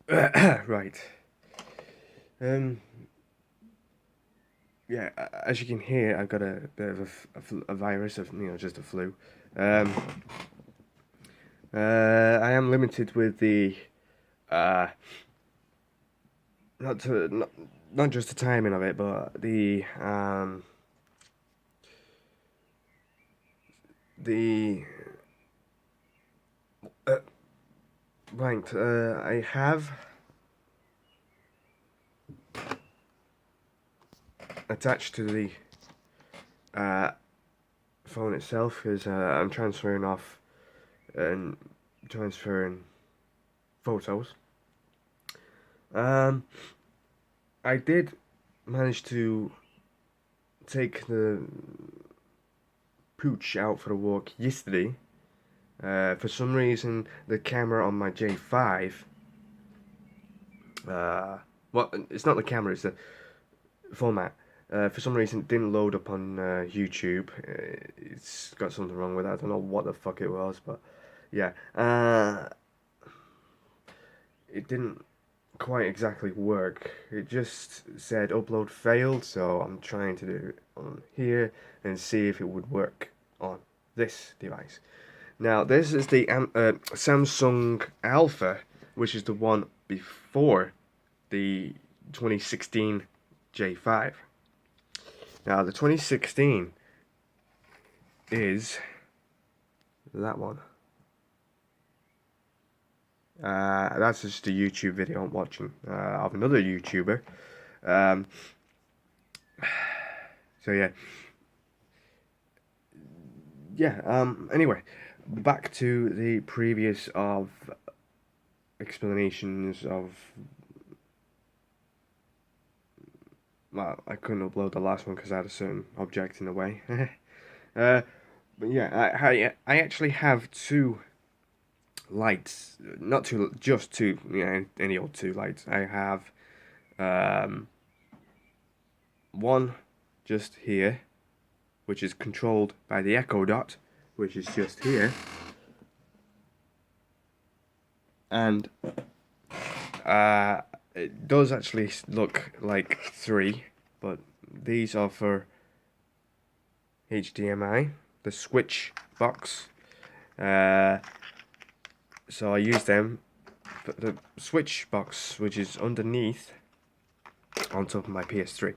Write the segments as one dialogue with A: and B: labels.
A: Right. Um. Yeah. As you can hear, I've got a bit of a virus of just a flu. Um. I am limited with the uh not to not just the timing of it, but the uh, right. I have attached to the uh phone itself because I'm transferring off and transferring photos. Um, I did manage to take the pooch out for a walk yesterday. For some reason, the camera on my J5, well, it's not the camera, it's the format. For some reason, it didn't load up on YouTube. It's got something wrong with it. I don't know what the fuck it was, but yeah. It didn't quite exactly work. It just said upload failed, so I'm trying to do it on here and see if it would work on this device. Now, this is the Samsung Alpha, which is the one before the 2016 J5. Now, the 2016 is that one. That's just a YouTube video I'm watching of another YouTuber. Um, so yeah, yeah. Anyway, back to the previous of explanations of. Well, I couldn't upload the last one because I had a certain object in the way. uh, but yeah, I actually have two lights, not two, just two. Any old two lights. I have um, one just here, which is controlled by the Echo Dot, which is just here, and it does actually look like three, but these are for HDMI, the switch box. So I use them for the switch box, which is underneath on top of my PS3.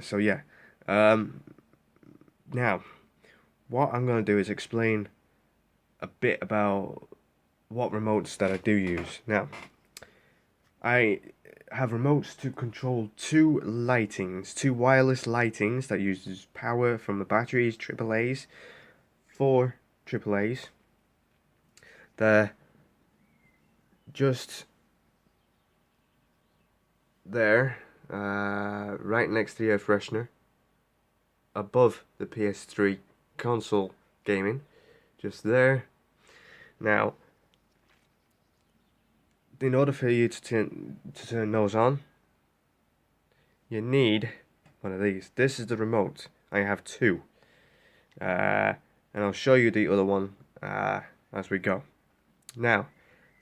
A: So yeah. Now, what I'm going to do is explain a bit about what remotes that I do use. Now, I have remotes to control two wireless lightings that uses power from the batteries, AAA's, four AAA's. They're just there, right next to the air freshener, above the PS3 console gaming, just there. Now, in order for you to turn those on, you need one of these. This is the remote. I have two, and I'll show you the other one as we go. Now,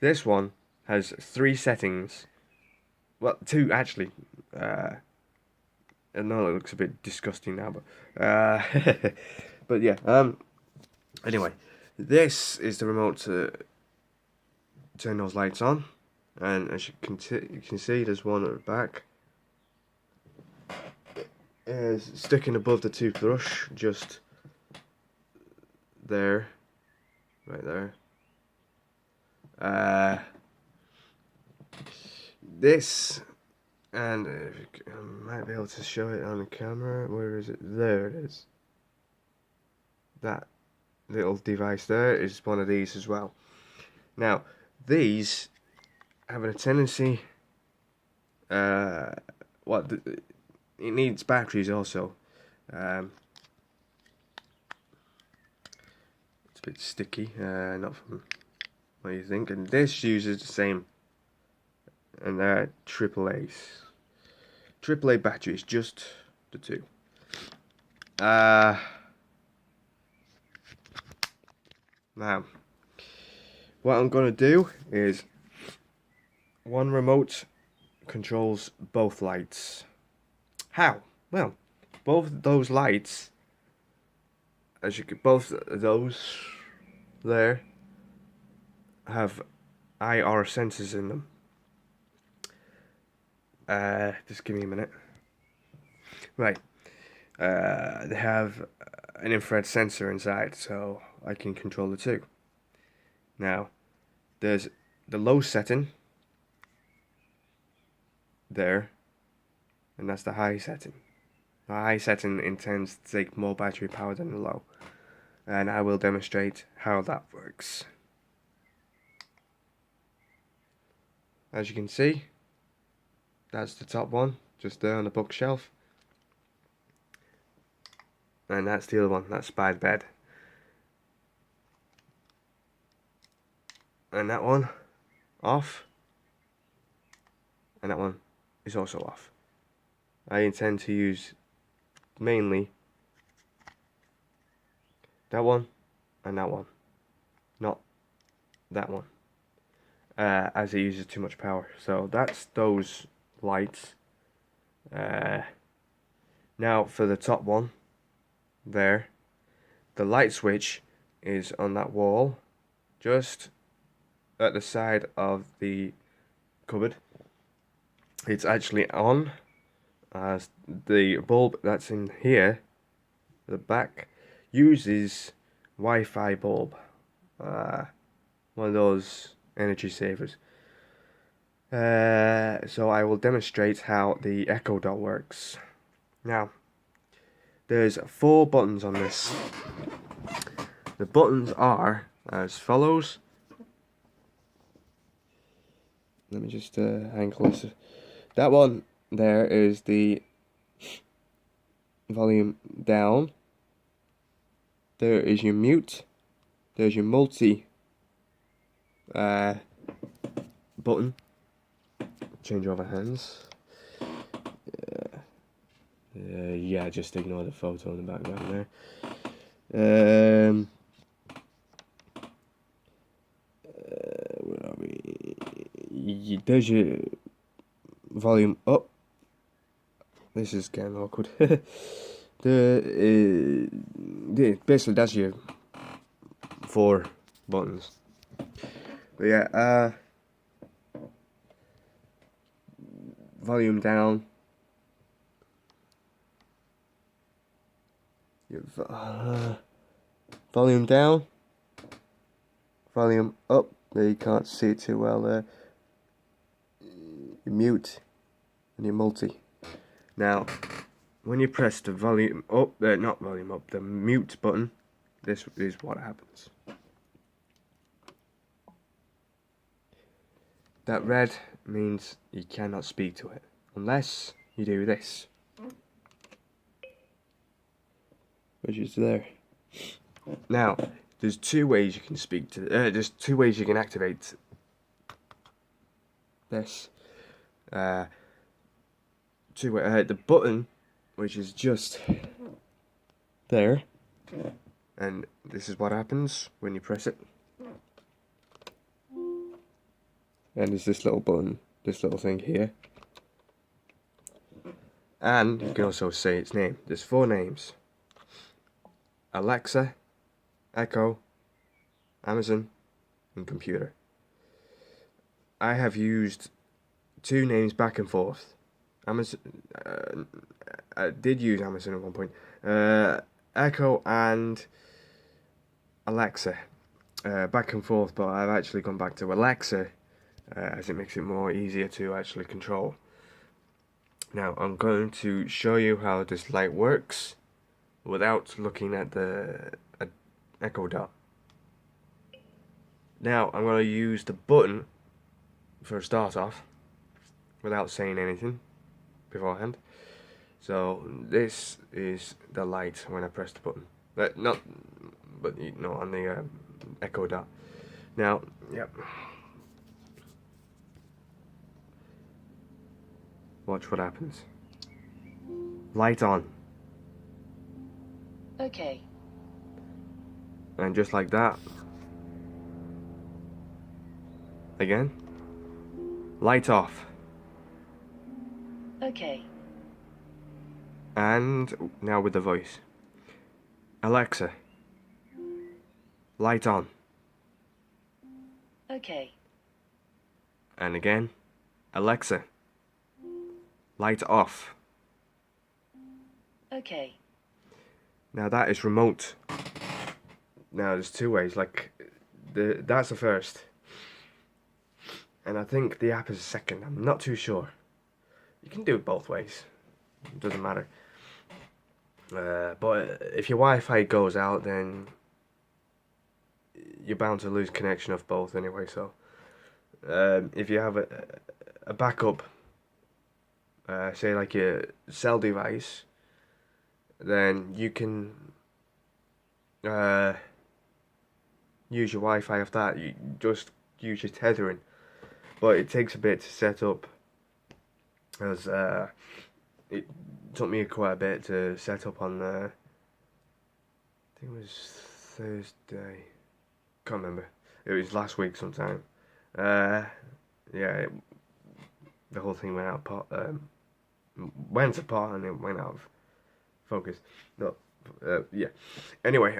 A: this one has three settings. Well, two actually. I know it looks a bit disgusting now, but but yeah. Anyway, this is the remote to turn those lights on, and as you can see, there's one at the back. Is sticking above the toothbrush, just there, right there. This, and I might be able to show it on the camera. Where is it? There it is. That little device there is one of these as well. Now, these have a tendency. What it needs batteries also. It's a bit sticky. Not from what you think. And this uses the same. And they're AAA's. AAA batteries, just the two. Now, what I'm gonna do is one remote controls both lights. How? Well, both those lights, as you could, both those there have IR sensors in them. Just give me a minute. Right. They have an infrared sensor inside, so I can control the two. Now, there's the low setting there, and that's the high setting. The high setting intends to take more battery power than the low, and I will demonstrate how that works. As you can see, that's the top one, just there on the bookshelf. And that's the other one, that's by the bed. And that one, off. And that one is also off. I intend to use mainly that one and that one, not that one, as it uses too much power. So that's those lights. Now for the top one there, the light switch is on that wall just at the side of the cupboard. It's actually on, as the bulb that's in here, the back, uses Wi-Fi bulb, one of those energy savers. So I will demonstrate how the Echo Dot works. Now, there's 4 buttons on this. The buttons are as follows. Let me just angle this. That one there is the volume down. There is your mute. There's your multi button. Change over hands. Yeah, just ignore the photo in the background there. Where are we? There's your volume up. This is getting awkward. Basically that's your 4 buttons. But yeah, volume down. Volume down. Volume up. There, you can't see it too well there. Your mute and your multi. Now, when you press the volume up, not volume up, the mute button, this is what happens. That red means you cannot speak to it, unless you do this, which is there. Now, there's 2 ways you can speak to, there's 2 ways you can activate this. The button, which is just there, and this is what happens when you press it. And there's this little button, this little thing here, and you can also say its name. There's 4 names: Alexa, Echo, Amazon, and computer. I have used 2 names back and forth. Amazon, I did use Amazon at one point. Echo and Alexa, back and forth, but I've actually gone back to Alexa, as it makes it more easier to actually control. Now I'm going to show you how this light works without looking at the Echo Dot. Now I'm going to use the button for a start off without saying anything beforehand. So this is the light when I press the button. Not, but you know, on the Echo Dot. Now, yep. Watch what happens. Light on.
B: Okay.
A: And just like that. Again. Light off.
B: Okay.
A: And now with the voice. Alexa, light on.
B: Okay.
A: And again, Alexa, light off.
B: Okay.
A: Now that is remote. Now there's two ways, like that's the first. And I think the app is a second. I'm not too sure. You can do it both ways. It doesn't matter. But if your Wi-Fi goes out, then you're bound to lose connection of both anyway. So if you have a backup, say like your cell device, then you can use your Wi-Fi of that. You just use your tethering, but it takes a bit to set up, as it took me quite a bit to set up on I think it was Thursday. Can't remember. It was last week sometime. Yeah, the whole thing went out went apart and it went out of focus. No, yeah. Anyway,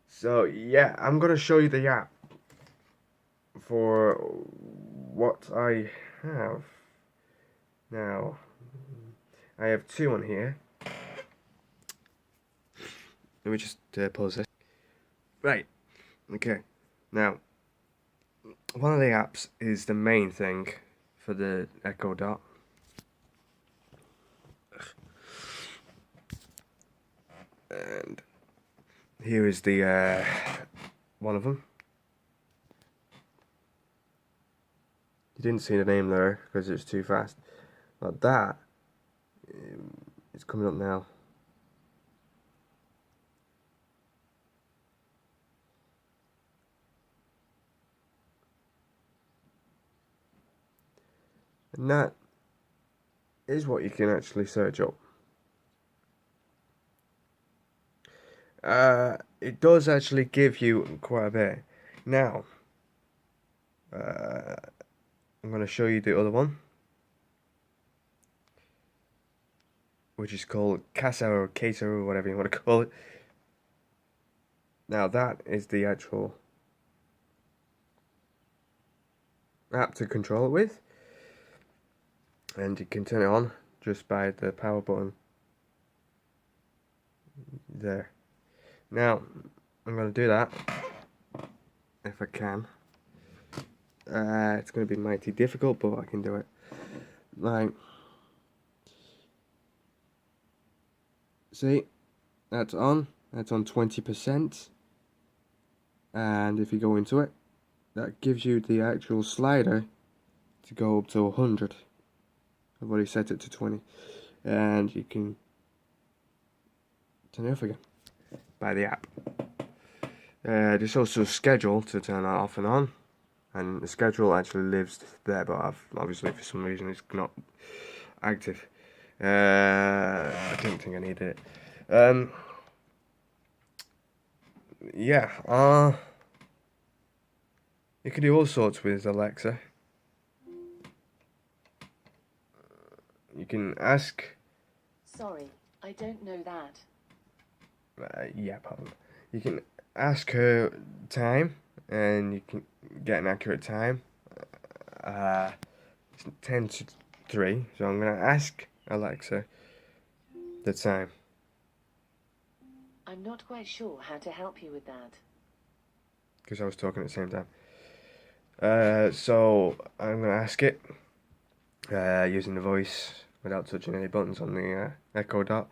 A: so yeah, I'm gonna show you the app for what I have now. I have two on here. Let me just pause this. Right. Okay. Now, one of the apps is the main thing for the Echo Dot. And here is the one of them. You didn't see the name there because it's too fast. But that is coming up now. And that is what you can actually search up. It does actually give you quite a bit. Now, I'm going to show you the other one, which is called Casa or Casa or whatever you want to call it. Now that is the actual app to control it with, and you can turn it on just by the power button there. Now I'm going to do that if I can. It's going to be mighty difficult, but I can do it. Right. See, that's on 20%, and if you go into it, that gives you the actual slider to go up to 100. I've already set it to 20, and you can turn it off again by the app. There's also a schedule to turn that off and on, and the schedule actually lives there, but obviously for some reason it's not active. I didn't think I needed it. Yeah, you can do all sorts with Alexa. You can ask.
B: Sorry, I don't know that.
A: Yeah, pardon. You can ask her time, and you can get an accurate time. It's 10 to 3, so I'm gonna ask Alexa the time.
B: I'm not quite sure how to help you with that.
A: Because I was talking at the same time. So I'm gonna ask it using the voice without touching any buttons on the Echo Dot,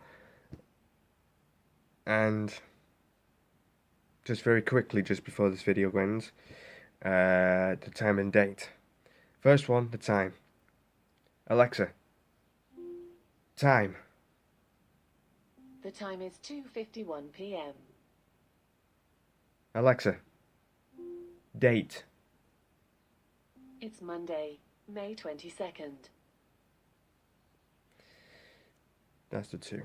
A: and just very quickly, just before this video ends, the time and date. First one, the time. Alexa, time.
B: The time is 2:51 p.m.
A: Alexa, date.
B: It's Monday, May 22nd.
A: That's the two.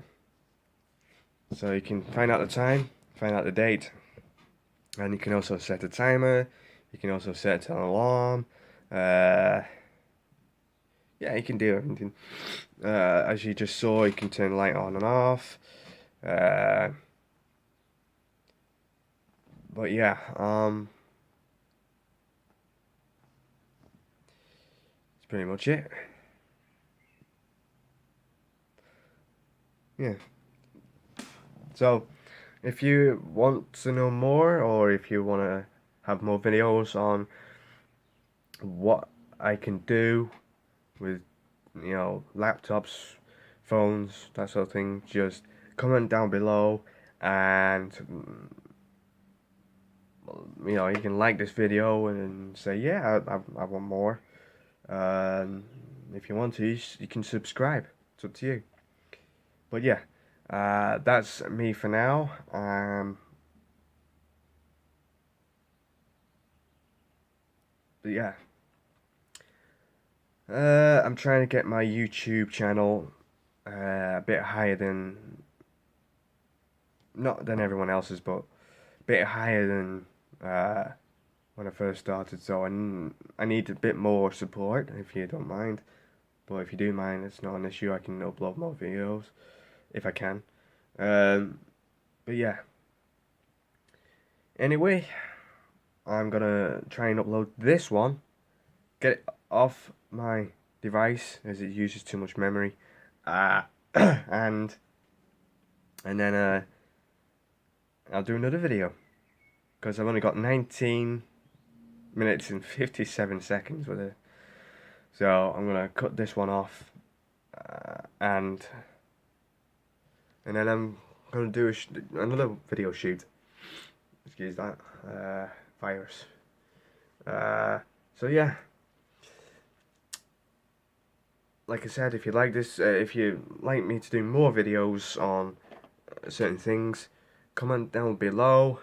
A: So you can find out the time, find out the date, and you can also set a timer. You can also set an alarm. Yeah, you can do everything. As you just saw, you can turn the light on and off. But yeah, that's pretty much it. Yeah. So, if you want to know more, or if you want to have more videos on what I can do with, laptops, phones, that sort of thing, just comment down below, and you can like this video and say, yeah, I want more. If you want to, you can subscribe. It's up to you. But yeah, that's me for now. But yeah, I'm trying to get my YouTube channel a bit higher than, not than everyone else's, but a bit higher than when I first started. So I need a bit more support, if you don't mind. But if you do mind, it's not an issue. I can upload more videos if I can. But yeah. Anyway, I'm gonna try and upload this one, get it off my device as it uses too much memory, and then I'll do another video because I've only got 19 minutes and 57 seconds with it. So I'm gonna cut this one off, and then I'm gonna do another video shoot. Excuse that virus. So yeah, like I said, if you like this, if you like me to do more videos on certain things, comment down below.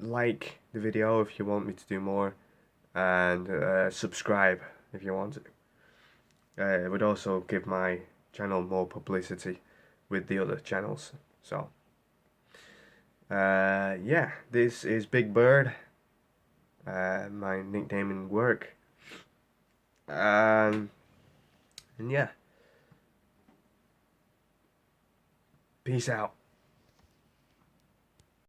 A: Like the video if you want me to do more, and subscribe if you want to. It would also give my channel more publicity with the other channels. So yeah, this is Big Bird, my nickname in work, and yeah, peace out.